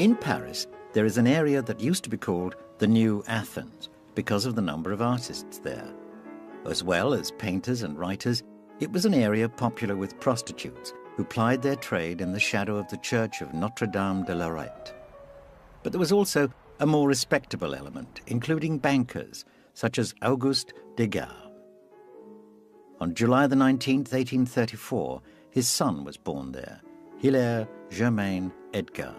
In Paris, there is an area that used to be called the New Athens because of the number of artists there. As well as painters and writers, it was an area popular with prostitutes who plied their trade in the shadow of the church of Notre-Dame de Lorette. But there was also a more respectable element, including bankers, such as Auguste DEGAS. On July the 19th, 1834, his son was born there, Hilaire Germain Edgar.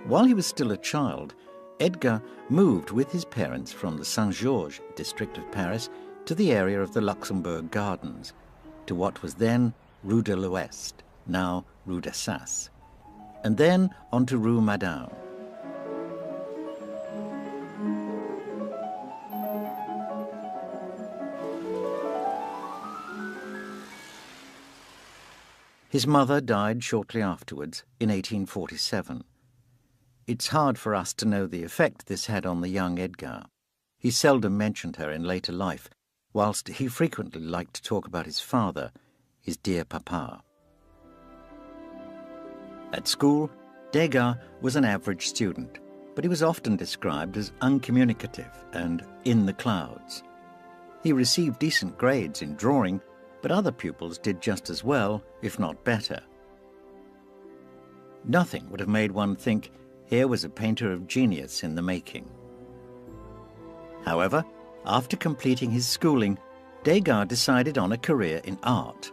While he was still a child, Edgar moved with his parents from the Saint-Georges district of Paris to the area of the Luxembourg Gardens, to what was then Rue de l'Ouest, now Rue d'Assas, and then on to Rue Madame. His mother died shortly afterwards in 1847. It's hard for us to know the effect this had on the young Edgar. He seldom mentioned her in later life, whilst he frequently liked to talk about his father, his dear papa. At school, Degas was an average student, but he was often described as uncommunicative and in the clouds. He received decent grades in drawing, but other pupils did just as well, if not better. Nothing would have made one think here was a painter of genius in the making. However, after completing his schooling, Degas decided on a career in art,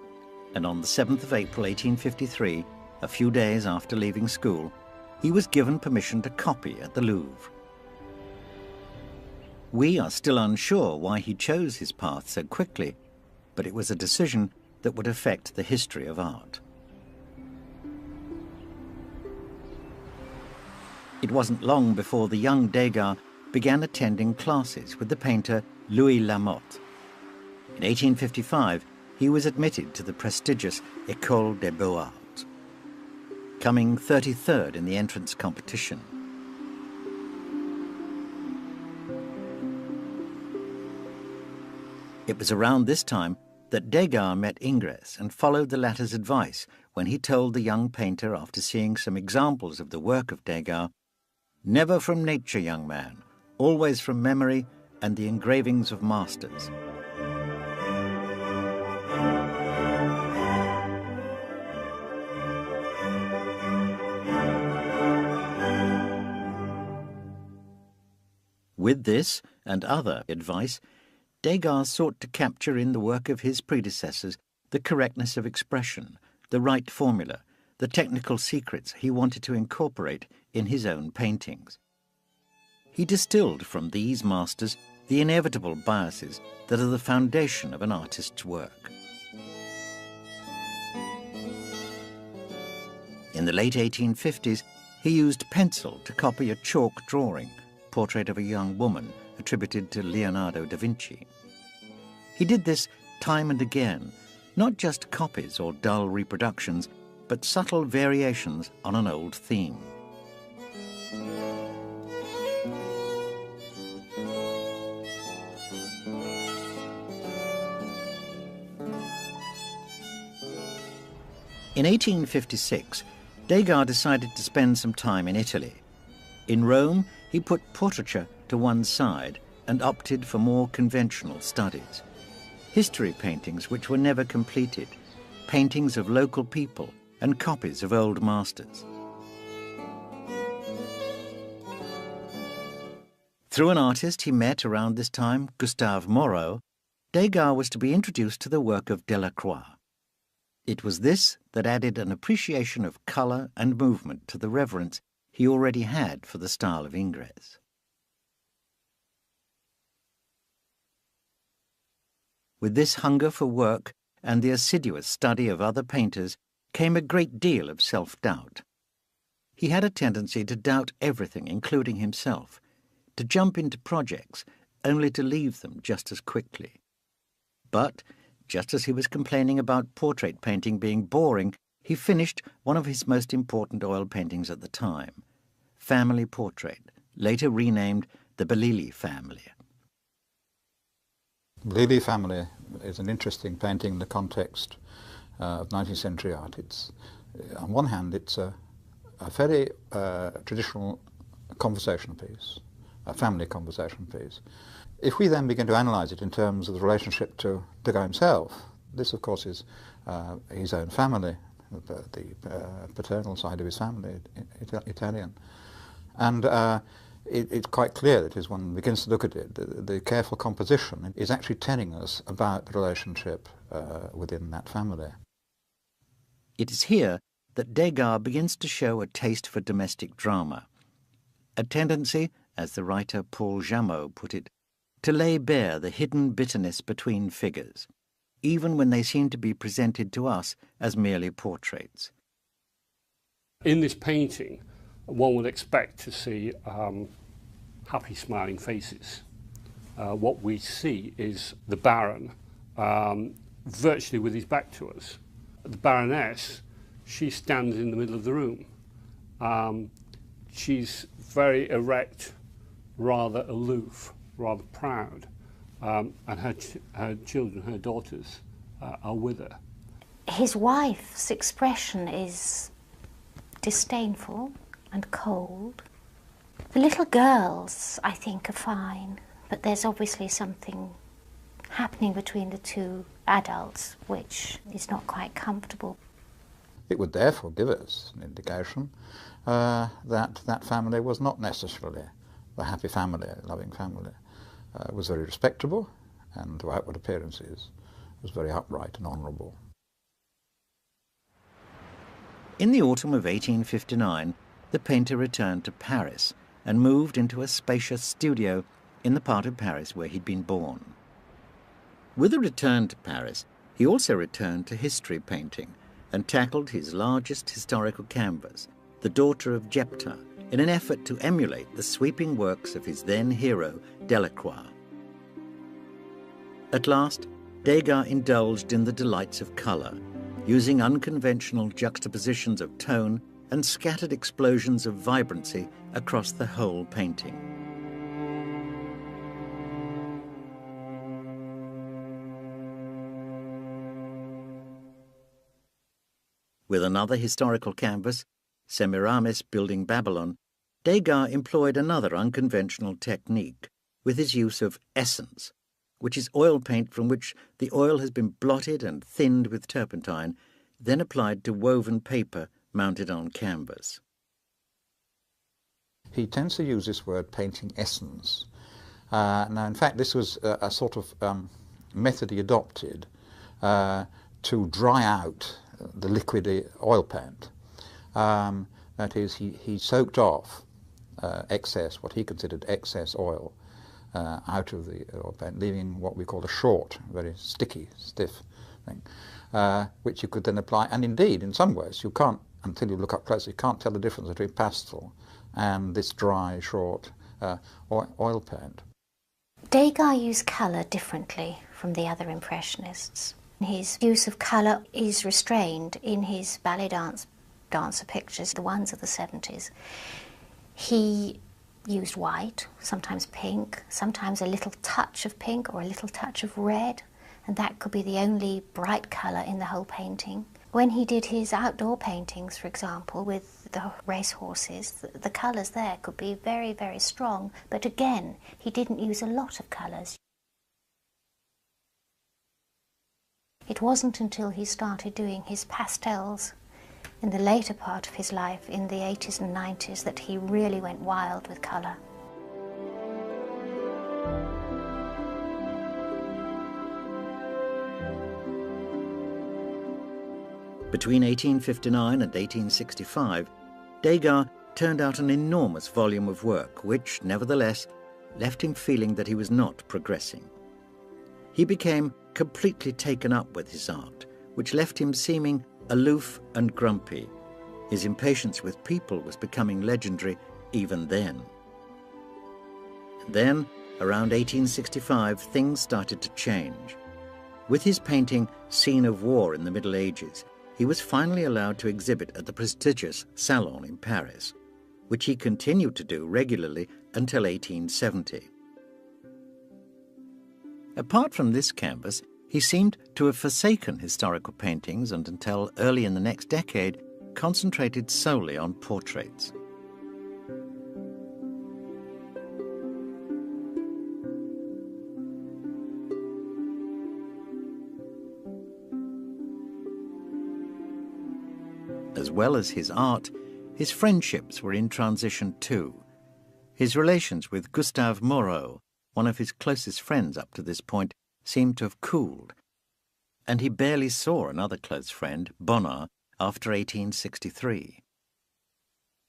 and on the 7th of April 1853, a few days after leaving school, he was given permission to copy at the Louvre. We are still unsure why he chose his path so quickly, but it was a decision that would affect the history of art. It wasn't long before the young Degas began attending classes with the painter Louis Lamotte. In 1855, he was admitted to the prestigious École des Beaux-Arts, coming 33rd in the entrance competition. It was around this time that Degas met Ingres and followed the latter's advice when he told the young painter, after seeing some examples of the work of Degas, "Never from nature, young man, always from memory and the engravings of masters." With this and other advice, Degas sought to capture in the work of his predecessors the correctness of expression, the right formula, the technical secrets he wanted to incorporate in his own paintings. He distilled from these masters the inevitable biases that are the foundation of an artist's work. In the late 1850s, he used pencil to copy a chalk drawing, portrait of a young woman, attributed to Leonardo da Vinci. He did this time and again, not just copies or dull reproductions, but subtle variations on an old theme. In 1856, Degas decided to spend some time in Italy. In Rome, he put portraiture to one side and opted for more conventional studies. History paintings which were never completed, paintings of local people, and copies of old masters. Through an artist he met around this time, Gustave Moreau, Degas was to be introduced to the work of Delacroix. It was this that added an appreciation of colour and movement to the reverence he already had for the style of Ingres. With this hunger for work and the assiduous study of other painters came a great deal of self-doubt. He had a tendency to doubt everything, including himself, to jump into projects only to leave them just as quickly. But, just as he was complaining about portrait painting being boring, he finished one of his most important oil paintings at the time, Family Portrait, later renamed the Bellili Family. Bellili Family is an interesting painting in the context of 19th century art. It's, on one hand, it's a a very traditional conversation piece, a family conversation piece. If we then begin to analyse it in terms of the relationship to Degas himself, this of course is his own family, the paternal side of his family, Italian. And it's quite clear that as one begins to look at it, the careful composition is actually telling us about the relationship within that family. It is here that Degas begins to show a taste for domestic drama, a tendency, as the writer Paul Jameau put it, to lay bare the hidden bitterness between figures, even when they seem to be presented to us as merely portraits. In this painting, one would expect to see happy, smiling faces. What we see is the Baron virtually with his back to us. The Baroness, she stands in the middle of the room. She's very erect, rather aloof, rather proud, and her children, her daughters, are with her. His wife's expression is disdainful and cold. The little girls, I think, are fine, but there's obviously something happening between the two adults which is not quite comfortable. It would therefore give us an indication that that family was not necessarily a happy family, a loving family. It was very respectable, and to outward appearances was very upright and honourable. In the autumn of 1859, the painter returned to Paris and moved into a spacious studio in the part of Paris where he'd been born. With a return to Paris, he also returned to history painting and tackled his largest historical canvas, The Daughter of Jephtha, in an effort to emulate the sweeping works of his then hero, Delacroix. At last, Degas indulged in the delights of colour, using unconventional juxtapositions of tone and scattered explosions of vibrancy across the whole painting. With another historical canvas, Semiramis Building Babylon, Degas employed another unconventional technique with his use of essence, which is oil paint from which the oil has been blotted and thinned with turpentine, then applied to woven paper mounted on canvas. He tends to use this word painting essence. Now, in fact, this was a sort of method he adopted to dry out the liquid oil paint. That is, he soaked off excess, what he considered excess oil, out of the oil paint, leaving what we call a short, very sticky, stiff thing, which you could then apply. And indeed, in some ways, you can't, until you look up close, you can't tell the difference between pastel and this dry, short oil paint. Degas used colour differently from the other Impressionists. His use of colour is restrained in his ballet dancer pictures, the ones of the 70s. He used white, sometimes pink, sometimes a little touch of pink or a little touch of red, and that could be the only bright colour in the whole painting. When he did his outdoor paintings, for example, with the racehorses, the colours there could be very, very strong, but again, he didn't use a lot of colours. It wasn't until he started doing his pastels in the later part of his life, in the 80s and 90s, that he really went wild with colour. Between 1859 and 1865, Degas turned out an enormous volume of work which, nevertheless, left him feeling that he was not progressing. He became completely taken up with his art, which left him seeming aloof and grumpy. His impatience with people was becoming legendary even then. And then, around 1865, things started to change. With his painting Scene of War in the Middle Ages, he was finally allowed to exhibit at the prestigious Salon in Paris, which he continued to do regularly until 1870. Apart from this canvas, he seemed to have forsaken historical paintings and until early in the next decade concentrated solely on portraits. As well as his art, his friendships were in transition too. His relations with Gustave Moreau, one of his closest friends up to this point, seemed to have cooled, and he barely saw another close friend, Bonnard, after 1863.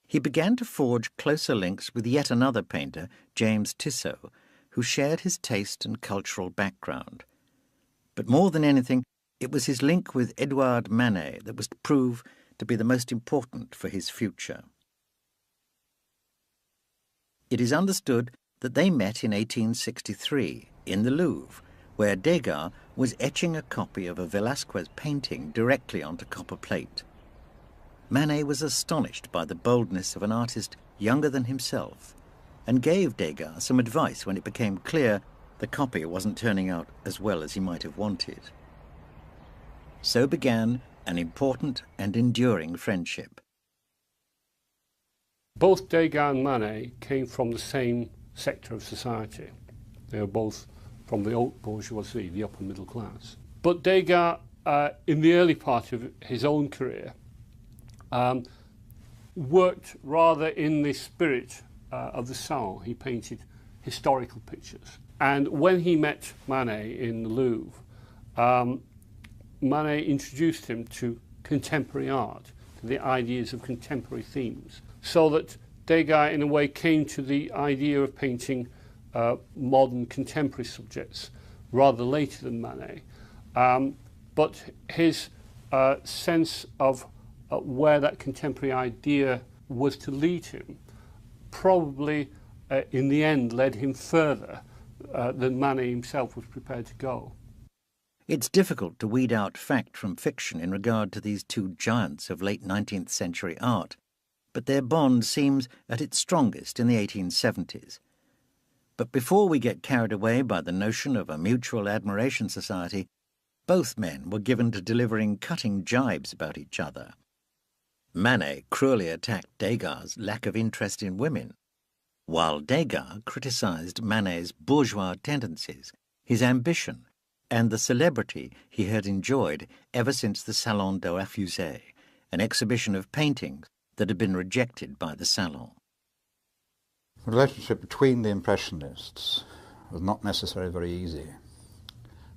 He began to forge closer links with yet another painter, James Tissot, who shared his taste and cultural background. But more than anything, it was his link with Edouard Manet that was to prove to be the most important for his future. It is understood that they met in 1863 in the Louvre, where Degas was etching a copy of a Velázquez painting directly onto copper plate. Manet was astonished by the boldness of an artist younger than himself and gave Degas some advice when it became clear the copy wasn't turning out as well as he might have wanted. So began an important and enduring friendship. Both Degas and Manet came from the same sector of society. They were both from the haute bourgeoisie, the upper middle class. But Degas, in the early part of his own career, worked rather in the spirit of the Salon. He painted historical pictures. And when he met Manet in the Louvre, Manet introduced him to contemporary art, to the ideas of contemporary themes, so that Degas, in a way, came to the idea of painting modern contemporary subjects rather later than Manet. But his sense of where that contemporary idea was to lead him probably, in the end, led him further than Manet himself was prepared to go. It's difficult to weed out fact from fiction in regard to these two giants of late 19th century art, but their bond seems at its strongest in the 1870s. But before we get carried away by the notion of a mutual admiration society, both men were given to delivering cutting jibes about each other. Manet cruelly attacked Degas' lack of interest in women, while Degas criticised Manet's bourgeois tendencies, his ambition, and the celebrity he had enjoyed ever since the Salon des Refusés, an exhibition of paintings that had been rejected by the Salon. The relationship between the Impressionists was not necessarily very easy,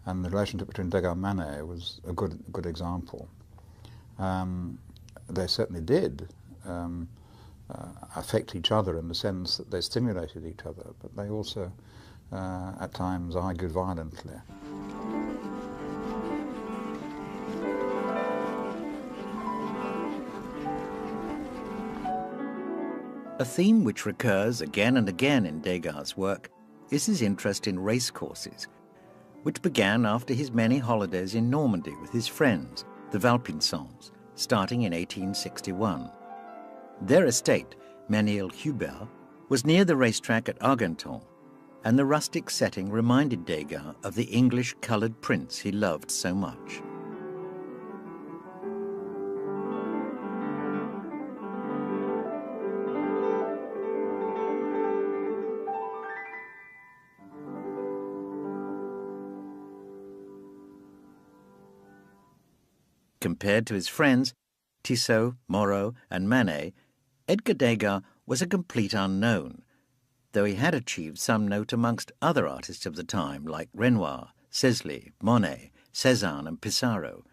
and the relationship between Degas and Manet was a good example. They certainly did affect each other in the sense that they stimulated each other, but they also at times argued violently. A theme which recurs again and again in Degas' work is his interest in racecourses, which began after his many holidays in Normandy with his friends, the Valpinsons, starting in 1861. Their estate, Menil-Hubert, was near the racetrack at Argenton, and the rustic setting reminded Degas of the English coloured prince he loved so much. Compared to his friends, Tissot, Moreau and Manet, Edgar Degas was a complete unknown, though he had achieved some note amongst other artists of the time like Renoir, Sisley, Monet, Cézanne and Pissarro,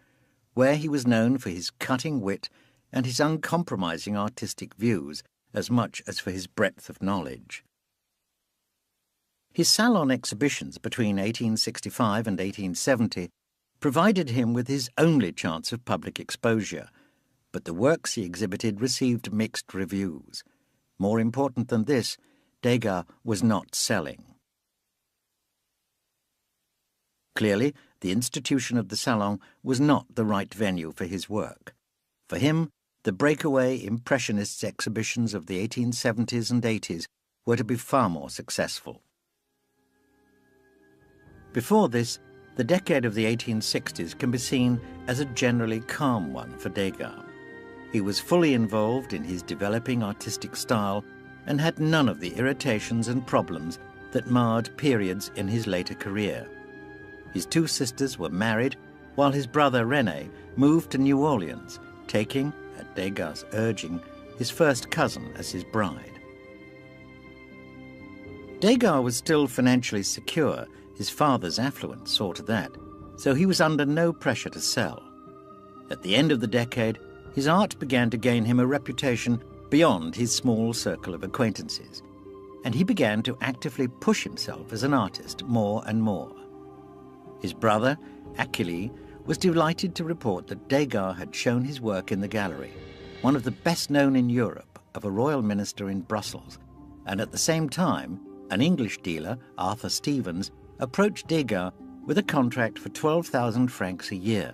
where he was known for his cutting wit and his uncompromising artistic views as much as for his breadth of knowledge. His Salon exhibitions between 1865 and 1870 provided him with his only chance of public exposure, but the works he exhibited received mixed reviews. More important than this, Degas was not selling. Clearly, the institution of the Salon was not the right venue for his work. For him, the breakaway Impressionist exhibitions of the 1870s and 80s were to be far more successful. Before this, the decade of the 1860s can be seen as a generally calm one for Degas. He was fully involved in his developing artistic style and had none of the irritations and problems that marred periods in his later career. His two sisters were married, while his brother René moved to New Orleans, taking, at Degas' urging, his first cousin as his bride. Degas was still financially secure. His father's affluence saw to that, so he was under no pressure to sell. At the end of the decade, his art began to gain him a reputation beyond his small circle of acquaintances, and he began to actively push himself as an artist more and more. His brother, Achille, was delighted to report that Degas had shown his work in the gallery, one of the best known in Europe, of a royal minister in Brussels, and at the same time, an English dealer, Arthur Stevens, approached Degas with a contract for 12,000 francs a year.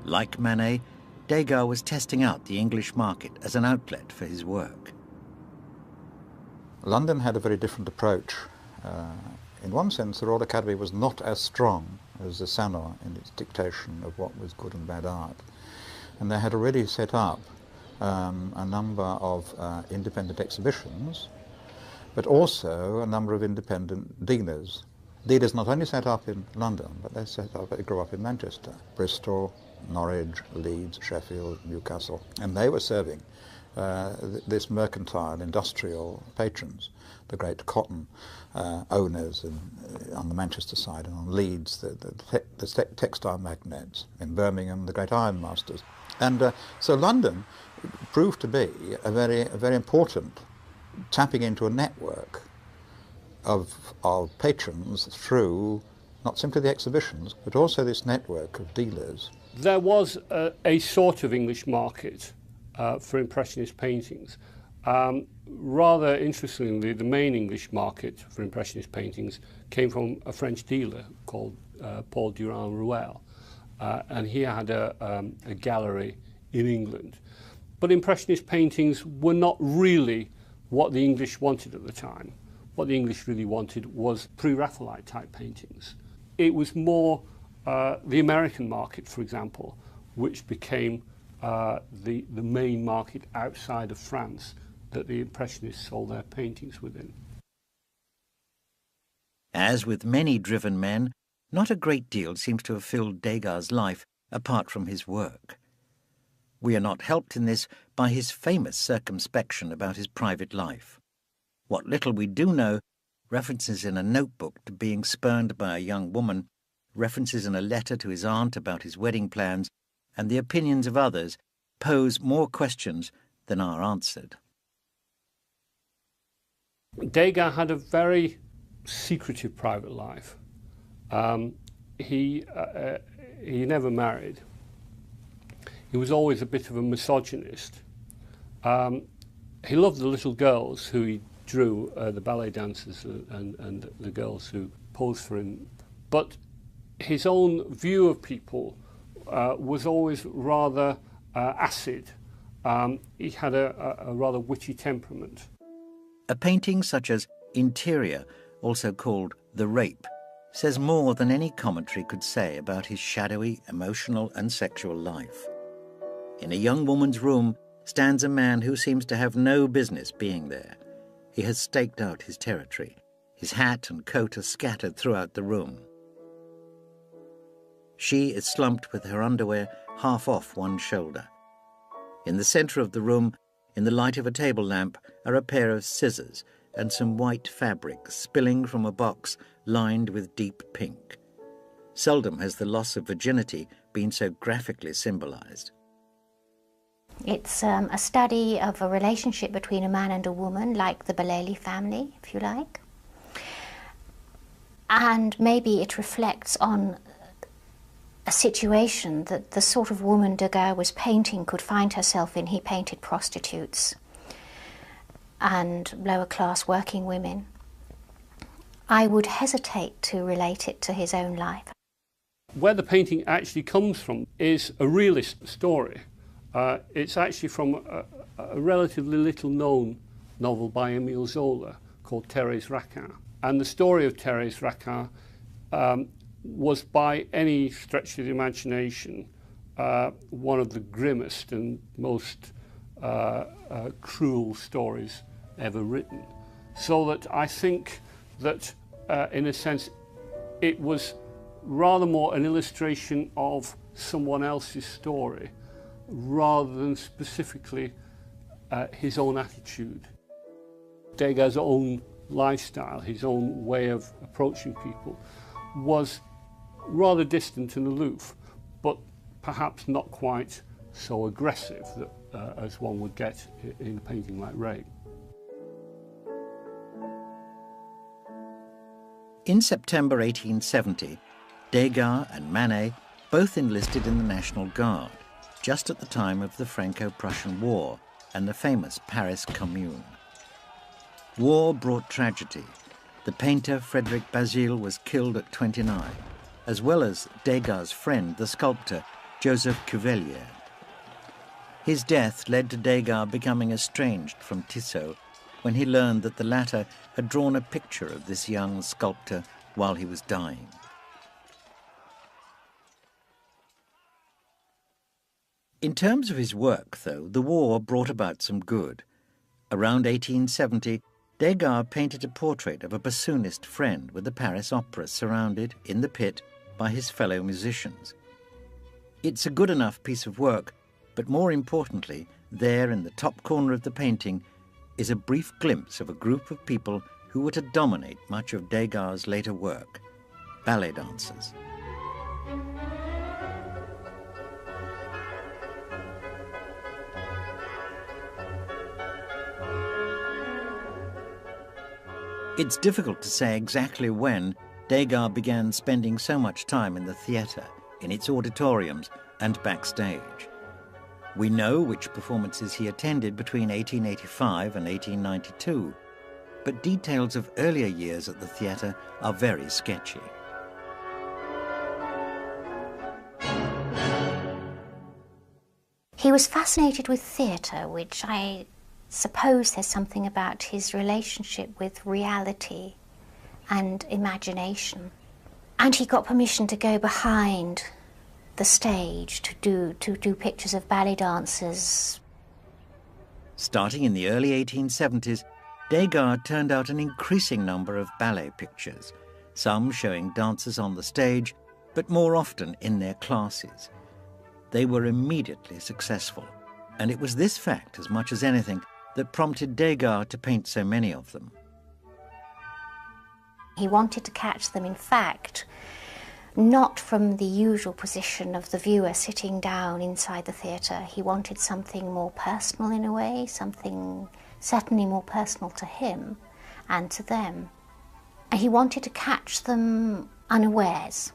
Like Manet, Degas was testing out the English market as an outlet for his work. London had a very different approach. In one sense, the Royal Academy was not as strong as the Salon in its dictation of what was good and bad art. And they had already set up a number of independent exhibitions, but also a number of independent dealers. Dealers not only set up in London, but they grew up in Manchester, Bristol, Norwich, Leeds, Sheffield, Newcastle, and they were serving this mercantile, industrial patrons, the great cotton owners on the Manchester side, and on Leeds, the textile magnates, in Birmingham, the great ironmasters. And so London proved to be a very important tapping into a network of patrons through not simply the exhibitions, but also this network of dealers. There was a sort of English market for Impressionist paintings. Rather interestingly, the main English market for Impressionist paintings came from a French dealer called Paul Durand-Ruel, and he had a gallery in England. But Impressionist paintings were not really what the English wanted at the time. What the English really wanted was pre-Raphaelite type paintings. It was more the American market, for example, which became the main market outside of France that the Impressionists sold their paintings within. As with many driven men, not a great deal seems to have filled Degas' life apart from his work. We are not helped in this by his famous circumspection about his private life. What little we do know, references in a notebook to being spurned by a young woman, references in a letter to his aunt about his wedding plans, and the opinions of others, pose more questions than are answered. Degas had a very secretive private life. He never married. He was always a bit of a misogynist. He loved the little girls who he drew, the ballet dancers and the girls who posed for him. But his own view of people was always rather acid. He had a rather witty temperament. A painting such as Interior, also called The Rape, says more than any commentary could say about his shadowy, emotional and sexual life. In a young woman's room stands a man who seems to have no business being there. He has staked out his territory. His hat and coat are scattered throughout the room. She is slumped with her underwear half off one shoulder. In the centre of the room, in the light of a table lamp, are a pair of scissors and some white fabric spilling from a box lined with deep pink. Seldom has the loss of virginity been so graphically symbolised. It's a study of a relationship between a man and a woman, like the Bellelli family, if you like. And maybe it reflects on a situation that the sort of woman Degas was painting could find herself in. He painted prostitutes and lower-class working women. I would hesitate to relate it to his own life. Where the painting actually comes from is a realist story. It's actually from a relatively little-known novel by Émile Zola called Thérèse Raquin. And the story of Thérèse Raquin was, by any stretch of the imagination, one of the grimmest and most cruel stories ever written. So that I think that, in a sense, it was rather more an illustration of someone else's story rather than specifically his own attitude. Degas' own lifestyle, his own way of approaching people, was rather distant and aloof, but perhaps not quite so aggressive that, as one would get in a painting like Rain. In September 1870, Degas and Manet both enlisted in the National Guard, just at the time of the Franco-Prussian War and the famous Paris Commune. War brought tragedy. The painter Frédéric Bazille was killed at 29, as well as Degas' friend, the sculptor Joseph Cuvelier. His death led to Degas becoming estranged from Tissot when he learned that the latter had drawn a picture of this young sculptor while he was dying. In terms of his work, though, the war brought about some good. Around 1870, Degas painted a portrait of a bassoonist friend with the Paris Opera surrounded, in the pit, by his fellow musicians. It's a good enough piece of work, but more importantly, there in the top corner of the painting is a brief glimpse of a group of people who were to dominate much of Degas' later work, ballet dancers. It's difficult to say exactly when Degas began spending so much time in the theatre, in its auditoriums and backstage. We know which performances he attended between 1885 and 1892, but details of earlier years at the theatre are very sketchy. He was fascinated with theatre, which I suppose there's something about his relationship with reality and imagination. And he got permission to go behind the stage to do pictures of ballet dancers. Starting in the early 1870s, Degas turned out an increasing number of ballet pictures, some showing dancers on the stage, but more often in their classes. They were immediately successful, and it was this fact, as much as anything, that prompted Degas to paint so many of them. He wanted to catch them, in fact, not from the usual position of the viewer sitting down inside the theatre. He wanted something more personal in a way, something certainly more personal to him and to them. And he wanted to catch them unawares,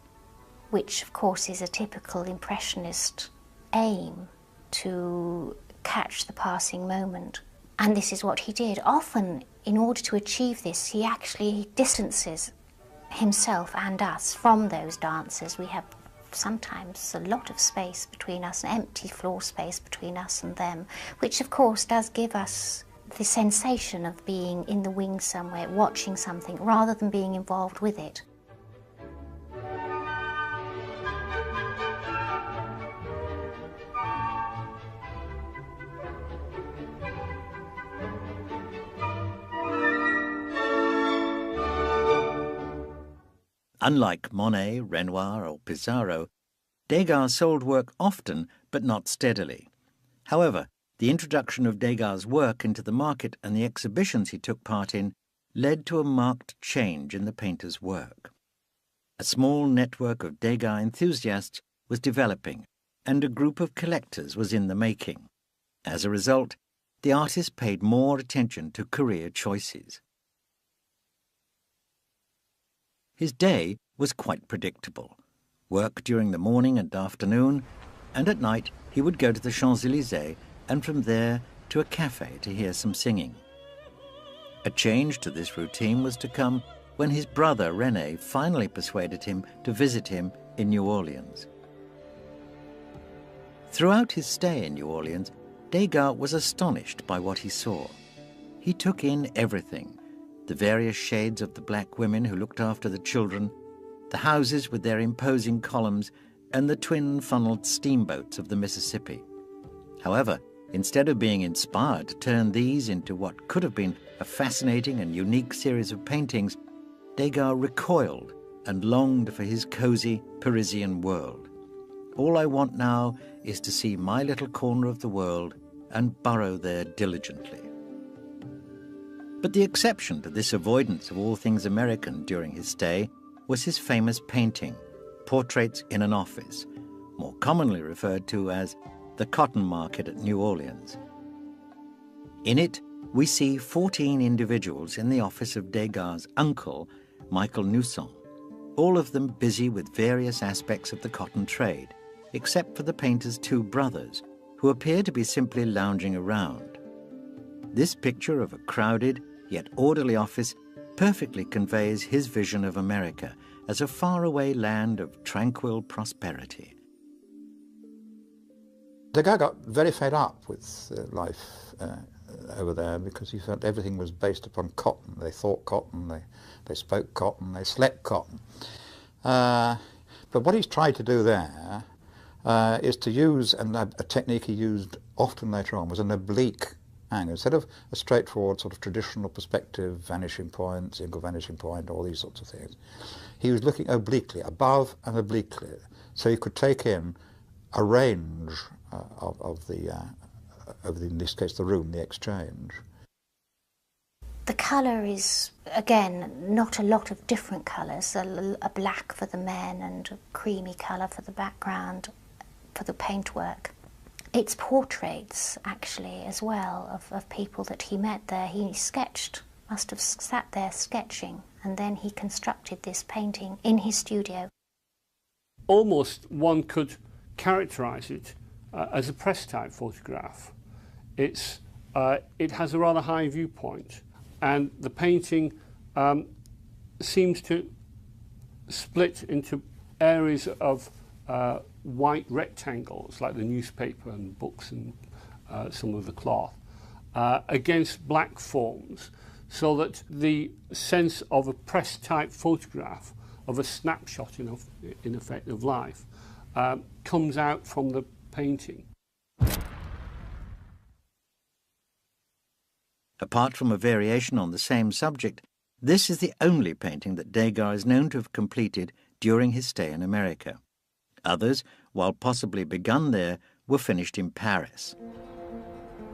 which of course is a typical Impressionist aim, to catch the passing moment. And this is what he did. Often, in order to achieve this, he actually distances himself and us from those dancers. We have sometimes a lot of space between us, an empty floor space between us and them, which of course does give us the sensation of being in the wings somewhere, watching something, rather than being involved with it. Unlike Monet, Renoir or Pissarro, Degas sold work often but not steadily. However, the introduction of Degas' work into the market and the exhibitions he took part in led to a marked change in the painter's work. A small network of Degas enthusiasts was developing, and a group of collectors was in the making. As a result, the artist paid more attention to career choices. His day was quite predictable. Work during the morning and afternoon, and at night he would go to the Champs-Élysées and from there to a cafe to hear some singing. A change to this routine was to come when his brother René finally persuaded him to visit him in New Orleans. Throughout his stay in New Orleans, Degas was astonished by what he saw. He took in everything: the various shades of the black women who looked after the children, the houses with their imposing columns, and the twin-funneled steamboats of the Mississippi. However, Instead of being inspired to turn these into what could have been a fascinating and unique series of paintings, Degas recoiled and longed for his cosy Parisian world. All I want now is to see my little corner of the world and burrow there diligently. But the exception to this avoidance of all things American during his stay was his famous painting, Portraits in an Office, more commonly referred to as the Cotton Market at New Orleans. In it, we see 14 individuals in the office of Degas' uncle, Michael Nousson, all of them busy with various aspects of the cotton trade, except for the painter's two brothers, who appear to be simply lounging around. This picture of a crowded yet orderly office perfectly conveys his vision of America as a faraway land of tranquil prosperity. Degas got very fed up with life over there because he felt everything was based upon cotton. They thought cotton, they spoke cotton, they slept cotton. But what he's tried to do there is to use, and a technique he used often later on, was an oblique angle. Instead of a straightforward sort of traditional perspective, vanishing point, single vanishing point, all these sorts of things, he was looking obliquely, above and obliquely, so he could take in a range of the, in this case, the room, the exchange. The colour is, again, not a lot of different colours, a black for the men and a creamy colour for the background, for the paintwork. It's portraits, actually, as well, of people that he met there. He sketched, must have sat there sketching, and then he constructed this painting in his studio. Almost one could characterise it as a press-type photograph. It has a rather high viewpoint, and the painting seems to split into areas of white rectangles, like the newspaper and books and some of the cloth, against black forms, so that the sense of a press-type photograph, of a snapshot in effect of life, comes out from the painting. Apart from a variation on the same subject, this is the only painting that Degas is known to have completed during his stay in America. Others, while possibly begun there, were finished in Paris.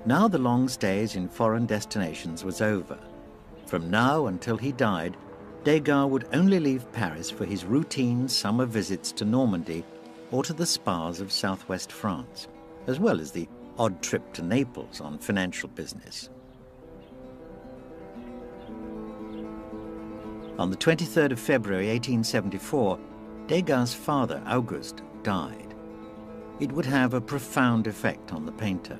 Now the long stays in foreign destinations was over. From now until he died, Degas would only leave Paris for his routine summer visits to Normandy or to the spas of southwest France, as well as the odd trip to Naples on financial business. On the 23rd of February 1874, Degas' father, Auguste, died. It would have a profound effect on the painter.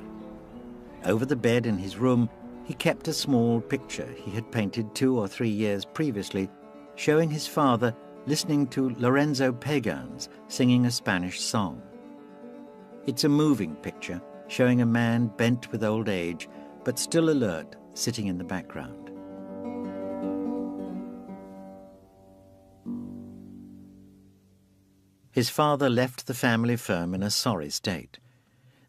Over the bed in his room, he kept a small picture he had painted 2 or 3 years previously, showing his father listening to Lorenzo Pagans singing a Spanish song. It's a moving picture showing a man bent with old age, but still alert, sitting in the background. His father left the family firm in a sorry state.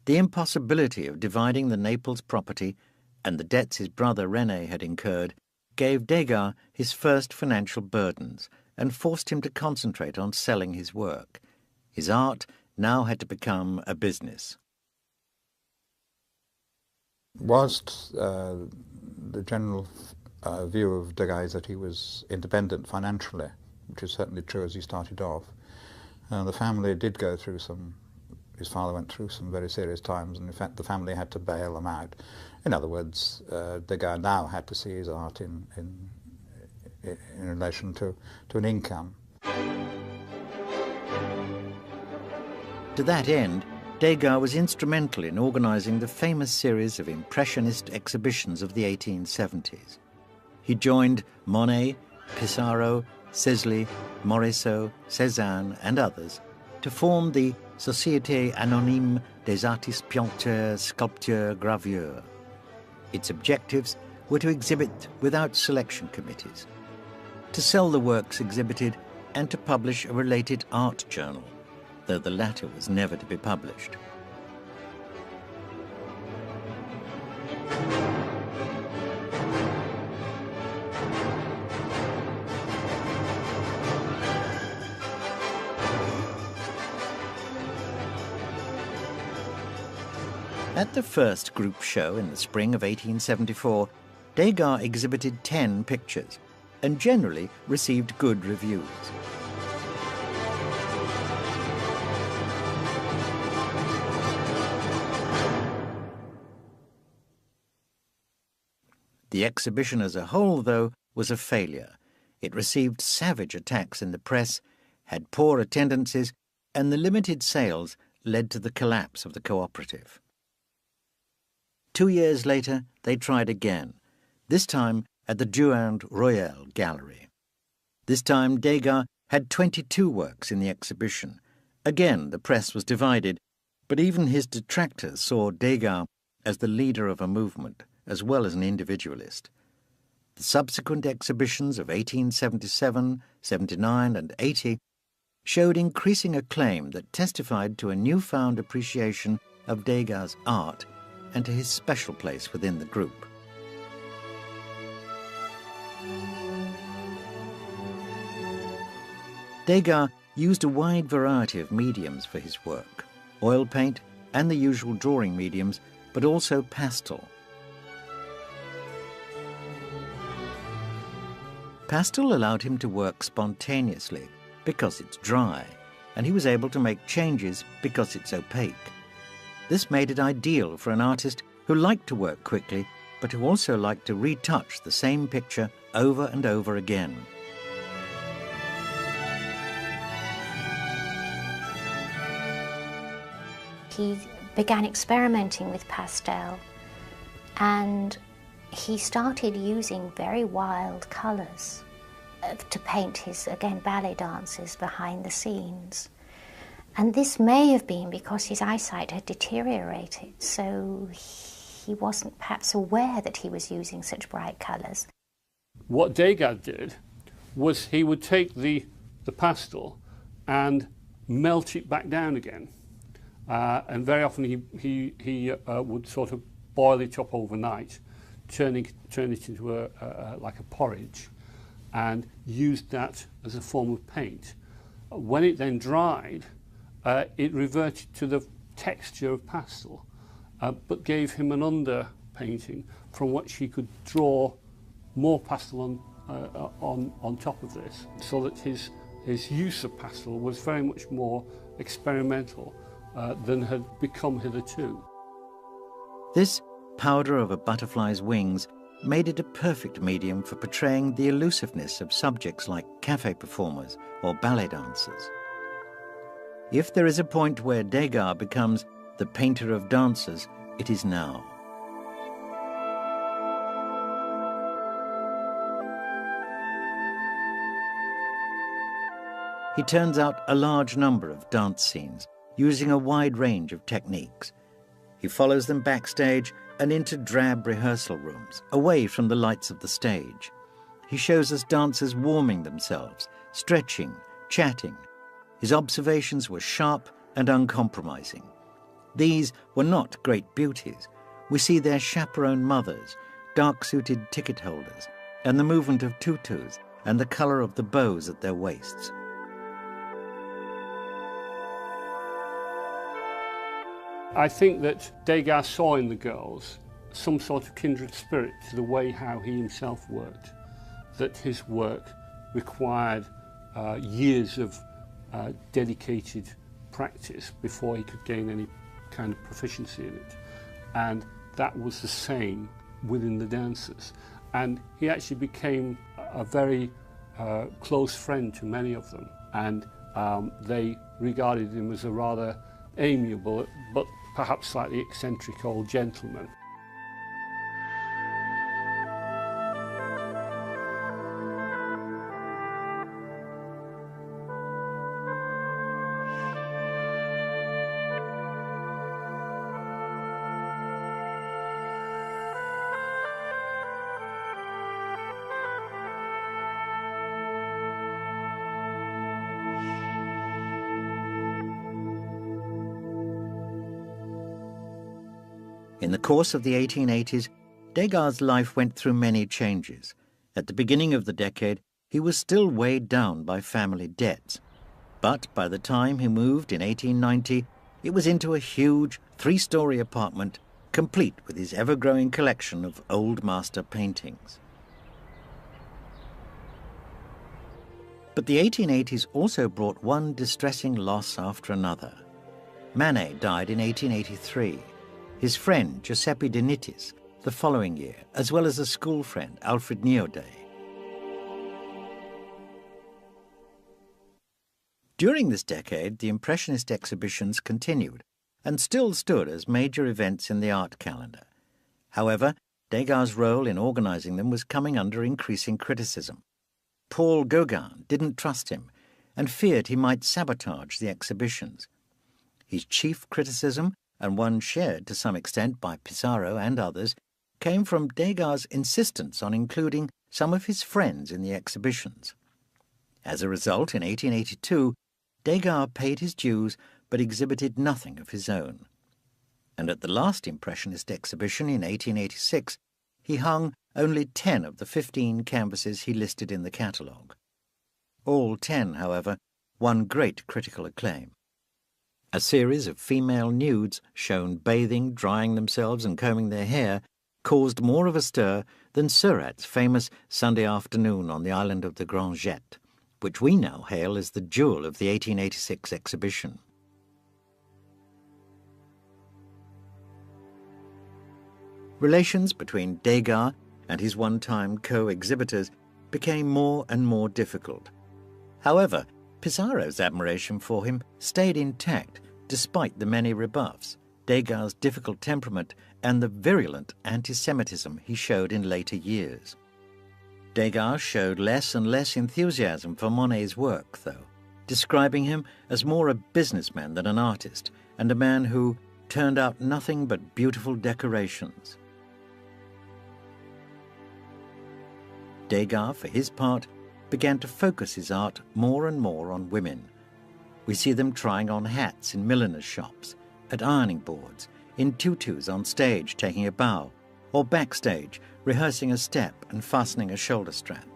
The impossibility of dividing the Naples property and the debts his brother René had incurred gave Degas his first financial burdens and forced him to concentrate on selling his work. His art now had to become a business. Whilst the general view of Degas is that he was independent financially, which is certainly true as he started off, the family did go through his father went through some very serious times, and in fact the family had to bail them out. In other words, Degas now had to see his art in relation to an income. To that end, Degas was instrumental in organising the famous series of Impressionist exhibitions of the 1870s. He joined Monet, Pissarro, Sisley, Morisot, Cézanne and others to form the Société Anonyme des Artistes Peinteurs, Sculpteurs, Graveurs. Its objectives were to exhibit without selection committees, to sell the works exhibited and to publish a related art journal, though the latter was never to be published. At the first group show in the spring of 1874, Degas exhibited 10 pictures and generally received good reviews. The exhibition as a whole, though, was a failure. It received savage attacks in the press, had poor attendances, and the limited sales led to the collapse of the cooperative. 2 years later, they tried again, this time at the Durand Royal Gallery. This time, Degas had 22 works in the exhibition. Again, the press was divided, but even his detractors saw Degas as the leader of a movement, as well as an individualist. The subsequent exhibitions of 1877, 79 and 80 showed increasing acclaim that testified to a newfound appreciation of Degas' art and to his special place within the group. Degas used a wide variety of mediums for his work, oil paint and the usual drawing mediums, but also pastel. Pastel allowed him to work spontaneously because it's dry, and he was able to make changes because it's opaque. This made it ideal for an artist who liked to work quickly, but who also liked to retouch the same picture over and over again. He began experimenting with pastel, and he started using very wild colours to paint his, again, ballet dances behind the scenes. And this may have been because his eyesight had deteriorated, so he wasn't perhaps aware that he was using such bright colours. What Degas did was he would take the pastel and melt it back down again. And very often he would sort of boil it up overnight, turn it into like a porridge, and used that as a form of paint. When it then dried, it reverted to the texture of pastel, but gave him an underpainting from which he could draw more pastel on top of this, so that his use of pastel was very much more experimental than had become hitherto. This powder of a butterfly's wings made it a perfect medium for portraying the elusiveness of subjects like cafe performers or ballet dancers. If there is a point where Degas becomes the painter of dancers, it is now. He turns out a large number of dance scenes, using a wide range of techniques. He follows them backstage and into drab rehearsal rooms, away from the lights of the stage. He shows us dancers warming themselves, stretching, chatting. His observations were sharp and uncompromising. These were not great beauties. We see their chaperone mothers, dark-suited ticket holders, and the movement of tutus and the colour of the bows at their waists. I think that Degas saw in the girls some sort of kindred spirit to the way how he himself worked, that his work required years of dedicated practice before he could gain any kind of proficiency in it. And that was the same within the dancers. And he actually became a very close friend to many of them, and they regarded him as a rather amiable but perhaps slightly eccentric old gentleman. In the course of the 1880s, Degas' life went through many changes. At the beginning of the decade, he was still weighed down by family debts. But by the time he moved in 1890, it was into a huge 3-story apartment complete with his ever-growing collection of old master paintings. But the 1880s also brought one distressing loss after another. Manet died in 1883, his friend Giuseppe de Nittis the following year, as well as a school friend, Alfred Nieaudet. During this decade, the Impressionist exhibitions continued and still stood as major events in the art calendar. However, Degas' role in organizing them was coming under increasing criticism. Paul Gauguin didn't trust him and feared he might sabotage the exhibitions. His chief criticism, and one shared to some extent by Pissarro and others, came from Degas' insistence on including some of his friends in the exhibitions. As a result, in 1882, Degas paid his dues but exhibited nothing of his own. And at the last Impressionist exhibition in 1886, he hung only 10 of the 15 canvases he listed in the catalogue. All 10, however, won great critical acclaim. A series of female nudes shown bathing, drying themselves and combing their hair caused more of a stir than Seurat's famous Sunday afternoon on the island of the Grand Jet, which we now hail as the jewel of the 1886 exhibition. Relations between Degas and his one-time co-exhibitors became more and more difficult. However, Pissarro's admiration for him stayed intact despite the many rebuffs, Degas' difficult temperament, and the virulent anti-Semitism he showed in later years. Degas showed less and less enthusiasm for Monet's work, though, describing him as more a businessman than an artist, and a man who turned out nothing but beautiful decorations. Degas, for his part, began to focus his art more and more on women. We see them trying on hats in milliners' shops, at ironing boards, in tutus on stage taking a bow, or backstage rehearsing a step and fastening a shoulder strap.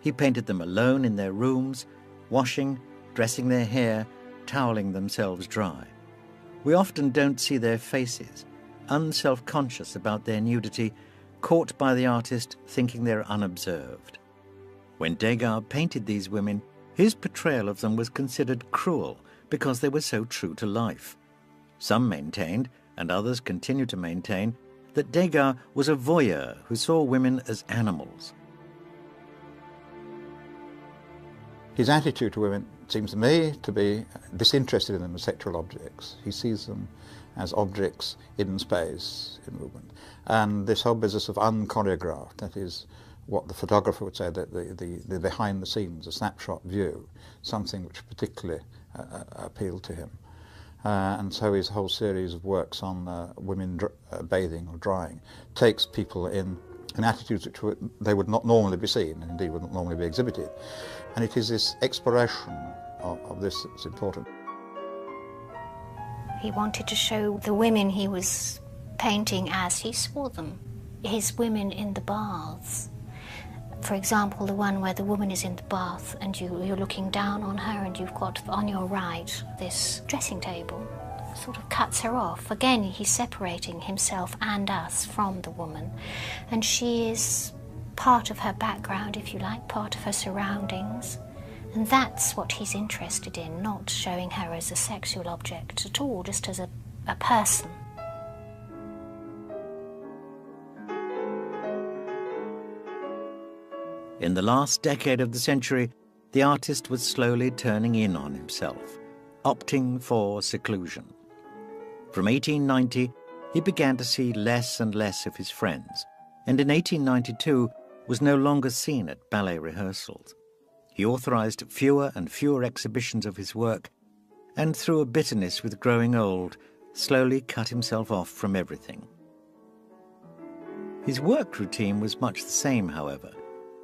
He painted them alone in their rooms, washing, dressing their hair, toweling themselves dry. We often don't see their faces, unself-conscious about their nudity, caught by the artist thinking they're unobserved. When Degas painted these women, his portrayal of them was considered cruel because they were so true to life. Some maintained, and others continue to maintain, that Degas was a voyeur who saw women as animals. His attitude to women seems to me to be disinterested in them as sexual objects. He sees them as objects in space, in movement. And this whole business of unchoreographed, that is what the photographer would say, that the behind the scenes, a snapshot view, something which particularly appealed to him. And so his whole series of works on women bathing or drying takes people in attitudes which they would not normally be seen, and indeed would not normally be exhibited. And it is this exploration of this that's important. He wanted to show the women he was painting as he saw them. His women in the baths. For example, the one where the woman is in the bath and you're looking down on her, and you've got on your right this dressing table. Sort of cuts her off. Again, he's separating himself and us from the woman. And she is part of her background, if you like, part of her surroundings. And that's what he's interested in, not showing her as a sexual object at all, just as a person. In the last decade of the century, the artist was slowly turning in on himself, opting for seclusion. From 1890, he began to see less and less of his friends, and in 1892 was no longer seen at ballet rehearsals. He authorized fewer and fewer exhibitions of his work, and through a bitterness with growing old, slowly cut himself off from everything. His work routine was much the same, however,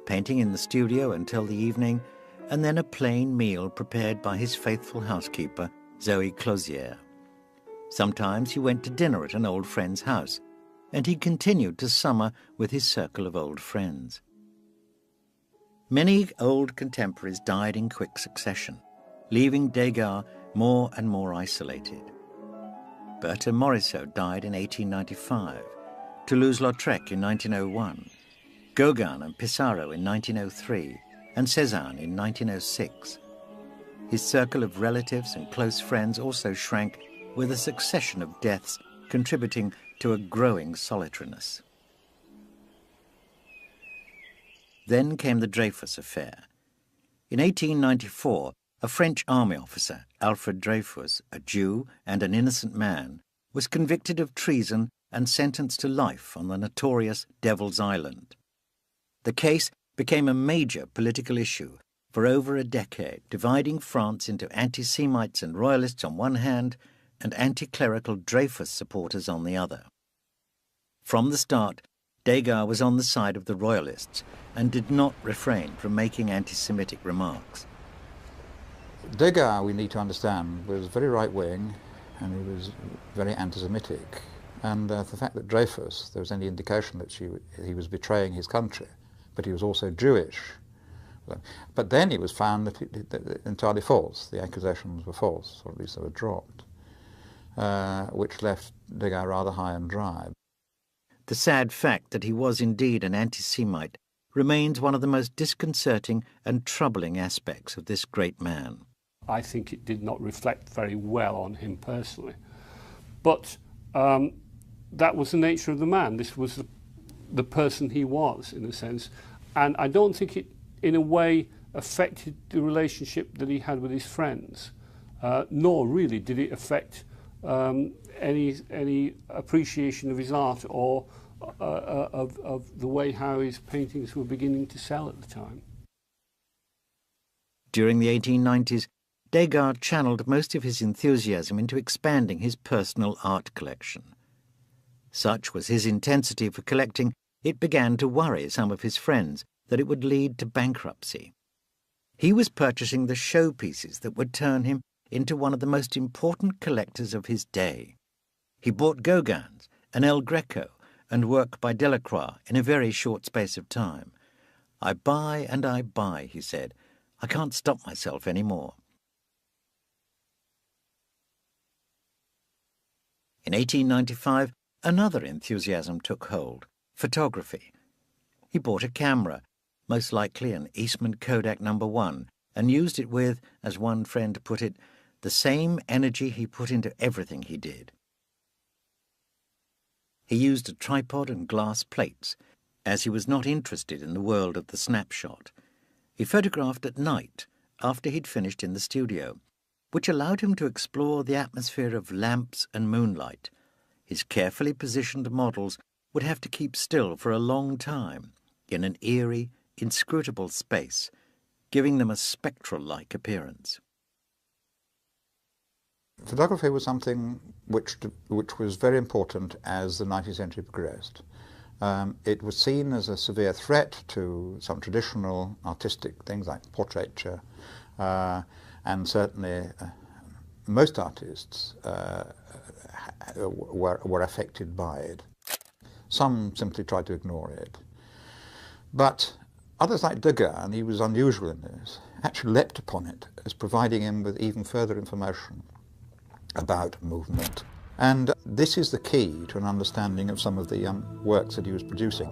painting in the studio until the evening, and then a plain meal prepared by his faithful housekeeper, Zoe Clozier. Sometimes he went to dinner at an old friend's house, and he continued to summer with his circle of old friends. Many old contemporaries died in quick succession, leaving Degas more and more isolated. Berthe Morisot died in 1895, Toulouse-Lautrec in 1901, Gauguin and Pissarro in 1903, and Cézanne in 1906. His circle of relatives and close friends also shrank, with a succession of deaths contributing to a growing solitariness. Then came the Dreyfus affair. In 1894, a French army officer, Alfred Dreyfus, a Jew and an innocent man, was convicted of treason and sentenced to life on the notorious Devil's Island. The case became a major political issue for over a decade, dividing France into anti-Semites and royalists on one hand and anti-clerical Dreyfus supporters on the other. From the start, Degas was on the side of the royalists and did not refrain from making anti-Semitic remarks. Degas, we need to understand, was very right-wing and he was very anti-Semitic. And the fact that Dreyfus, there was any indication that he was betraying his country, but he was also Jewish. But then it was found that entirely false. The accusations were false, or at least they were dropped, which left Degas rather high and dry. The sad fact that he was indeed an anti-Semite remains one of the most disconcerting and troubling aspects of this great man. I think it did not reflect very well on him personally. But that was the nature of the man. This was the person he was, in a sense. And I don't think it, in a way, affected the relationship that he had with his friends, nor really did it affect any appreciation of his art or of the way how his paintings were beginning to sell at the time. During the 1890s, Degas channeled most of his enthusiasm into expanding his personal art collection. Such was his intensity for collecting, it began to worry some of his friends that it would lead to bankruptcy. He was purchasing the showpieces that would turn him into one of the most important collectors of his day. He bought Gauguin's and El Greco and work by Delacroix in a very short space of time. "I buy and I buy," he said. "I can't stop myself any more." In 1895, another enthusiasm took hold: photography. He bought a camera, most likely an Eastman Kodak No. 1, and used it with, as one friend put it, the same energy he put into everything he did. He used a tripod and glass plates, as he was not interested in the world of the snapshot. He photographed at night, after he'd finished in the studio, which allowed him to explore the atmosphere of lamps and moonlight. His carefully positioned models would have to keep still for a long time, in an eerie, inscrutable space, giving them a spectral-like appearance. Photography was something which was very important as the 19th century progressed. It was seen as a severe threat to some traditional artistic things like portraiture, and certainly most artists were affected by it. Some simply tried to ignore it. But others like Degas, and he was unusual in this, actually leapt upon it as providing him with even further information about movement. And this is the key to an understanding of some of the works that he was producing.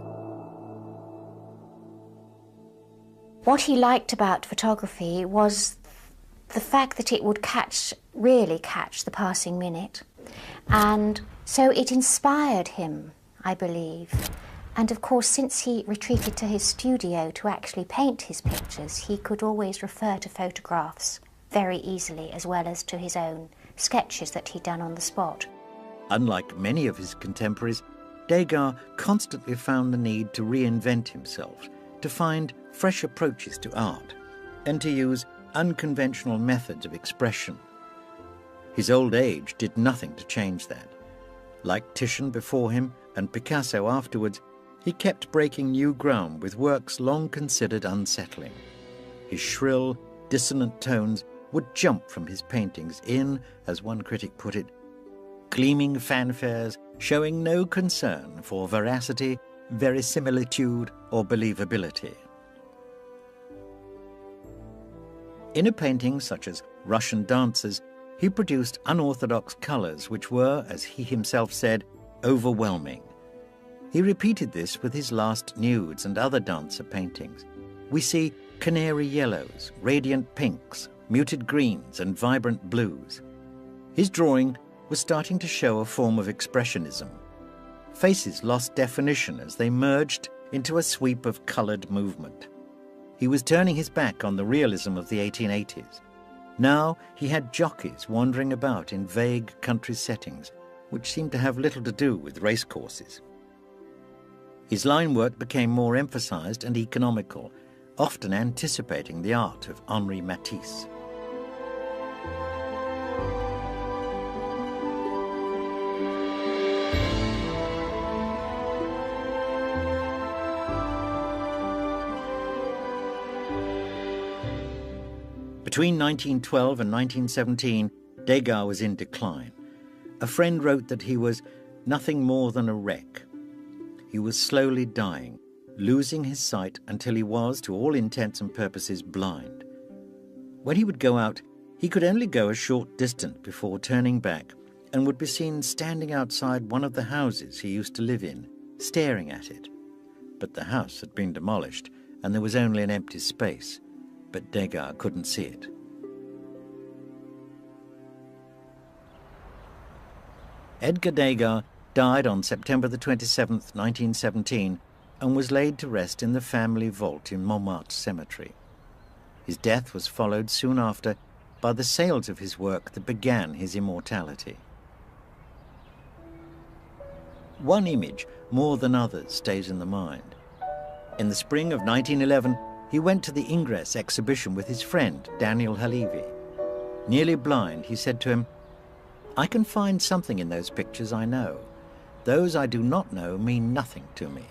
What he liked about photography was the fact that it would really catch the passing minute. And so it inspired him, I believe. And of course, since he retreated to his studio to actually paint his pictures, he could always refer to photographs very easily, as well as to his own sketches that he'd done on the spot. Unlike many of his contemporaries, Degas constantly found the need to reinvent himself, to find fresh approaches to art, and to use unconventional methods of expression. His old age did nothing to change that. Like Titian before him and Picasso afterwards, he kept breaking new ground with works long considered unsettling. His shrill, dissonant tones would jump from his paintings in, as one critic put it, gleaming fanfares showing no concern for veracity, verisimilitude, or believability. In a painting such as Russian Dancers, he produced unorthodox colours which were, as he himself said, overwhelming. He repeated this with his last nudes and other dancer paintings. We see canary yellows, radiant pinks, muted greens and vibrant blues. His drawing was starting to show a form of expressionism. Faces lost definition as they merged into a sweep of coloured movement. He was turning his back on the realism of the 1880s. Now he had jockeys wandering about in vague country settings, which seemed to have little to do with racecourses. His line work became more emphasised and economical, often anticipating the art of Henri Matisse. Between 1912 and 1917, Degas was in decline. A friend wrote that he was nothing more than a wreck. He was slowly dying, losing his sight until he was, to all intents and purposes, blind. When he would go out, he could only go a short distance before turning back and would be seen standing outside one of the houses he used to live in, staring at it. But the house had been demolished and there was only an empty space. But Degas couldn't see it. Edgar Degas died on September the 27th, 1917, and was laid to rest in the family vault in Montmartre Cemetery. His death was followed soon after by the sales of his work that began his immortality. One image, more than others, stays in the mind. In the spring of 1911, he went to the Ingress exhibition with his friend, Daniel Halevi. Nearly blind, he said to him, "I can find something in those pictures I know. Those I do not know mean nothing to me."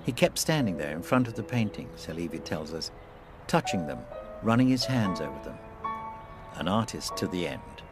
He kept standing there in front of the paintings, Halevi tells us, touching them, running his hands over them. An artist to the end.